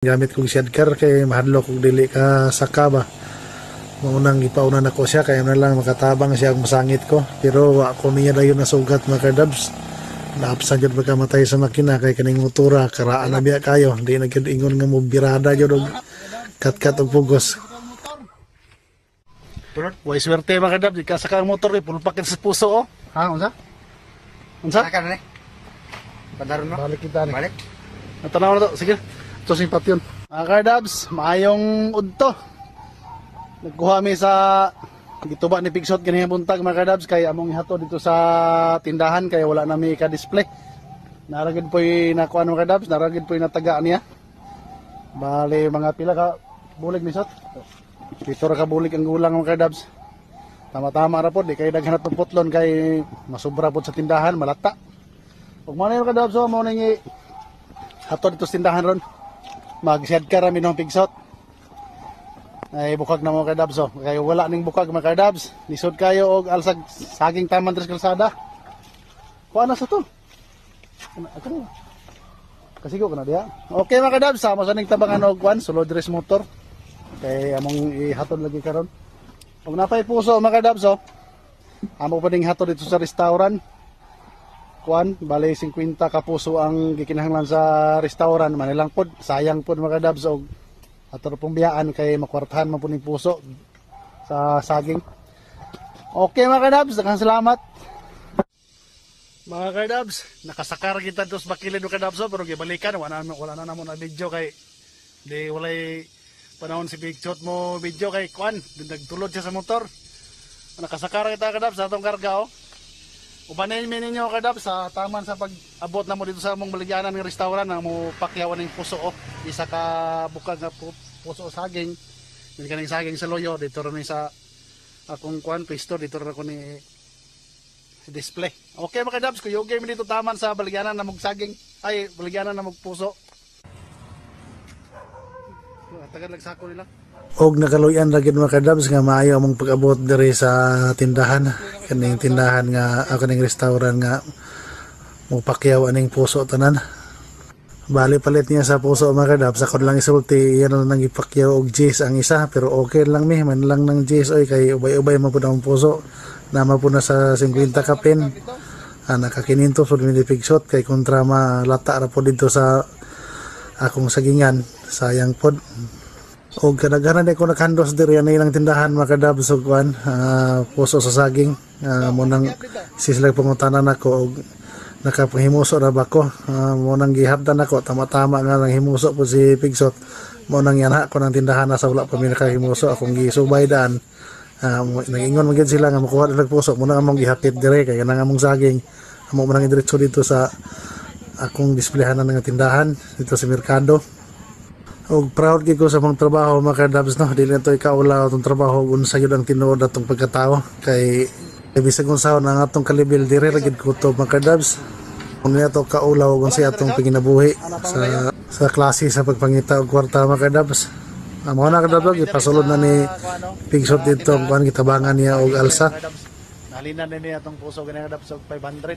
Gamit kong sidecar kay mahadlok kog dili ka saka ba. Maunang ipaunan ako siya kaya na lang makatabang siya ang masangit ko. Pero ako niya na yun nasugat mga kadabs. Naapsan yun magkamatay sa makina kay kaning motora. Karaan na biya kayo. Hindi na yun ingon nga mo birada yun og kat-kat og pugos. Huwag swerte mga kadabs. Ikasaka ang motor pulpakin sa puso oh. Ha? Unsa? Unsa? Saka na Padaron mo? Balik kita ni. Balik. Natanaw na to. Sige. Ito simpat yun. Mga kadabs, maayong udto. Nagkuha mi sa gituba ni Pigsot kanina buntag mga kadabs kay among ihato dito sa tindahan kay wala na mi ka-display. Naragid po yung nakuha mga kadabs, naragid po yung natagaan niya. Bali mga pila ka bulig ni Sot. Dito ra ka bulig ang gulang mga kadabs. Tama-tama ra po, di kay daghan atong putlon kay masubra po sa tindahan, malata. Ug man yung kadabs so mo nang hato dito sa tindahan ron. Mag-shed ka rami ng Pigsot. Ay bukag na mga kadabs oh. Kaya wala ning bukag mga kadabs. Lisod kayo og alsag saging taman tres kalsada. Kuha na sa to. Ako. Kasigo ka na diha. Okay mga kadabs, sama sa ning tabangan og kwan, sulod dress motor. Kay among ihatod lagi karon. Ug napay puso mga kadabs oh. Amo pa ding hatod dito sa restaurant. Kuan, bali 50 ka puso ang gikinahanglan sa restaurant. Manilang pod, sayang pod mga kadabs og ato pong biyaan kay makwartahan man po ning puso sa saging. Okay mga kadabs, daghang salamat. Mga kadabs, nakasakar kita dos bakilid mga kadabs pero gibalikan wala na namo na video kay di walay panahon si Pigsot mo video kay kuan, nagtulod siya sa motor. Nakasakar kita kadabs sa atong karga oh. Ubanin ninyo kadab sa taman sa pag-abot na mo dito sa among baligyanan ng restaurant na mo pakyawan ng puso oh. Isa ka bukag nga puso saging. May kaning saging sa loyo dito rin sa akong kuan pisto dito rin ako ni display. Okay mga kadabs, kuyogay mi dito taman sa baligyanan na mog saging ay baligyanan na mog puso. Tagal nagsako nila. Og nakaluyan ra gid mga kadabs nga maayo among pag-abot diri sa tindahan. Kaning tindahan nga ako ning restaurant nga mupakyaw aning puso tanan. Bali palit niya sa puso mga kadabs, ako lang isulti yan lang nang ipakyaw og G's ang isa pero okay lang mi man lang ng G's oy kay ubay-ubay man pud ang puso. Nama po na sa 50 ka pin. Nakakininto pud mi ni Pigsot kay kontra malata ra po dito sa akong sagingan. Sayang pod. O kadaghanan ko nakahandos diri na ilang tindahan mga kadabs og kuan puso sa saging mo nang sislag pangutanan ako og nakapahimuso ra ba ko mo nang gihapdan ako tama-tama nga nang himuso po si Pigsot mo nang yanha ko ng tindahan na sa wala pa mi nakahimuso akong gisubay daan nangingon man gid sila nga makuha nila puso mo nang among gihapit dire kay nang among saging amo man nang diretso dito sa akong displayhan ng tindahan dito sa merkado. Og proud gid ko sa mong trabaho mga kadabs no, dili na to ikaula atong trabaho unsa gyud ang tinuod atong pagkatao kay bisag unsa ang atong kalibil dire ra gid ko to mga kadabs. Kung to kaulaw kung sa atong paginabuhi sa klase sa pagpangita og kwarta mga kadabs. Amo na kadabs ipasulod na ni Pigsot dito ang kuan gitabangan niya og alsa. Nalinan ni atong puso gani kadabs og 500.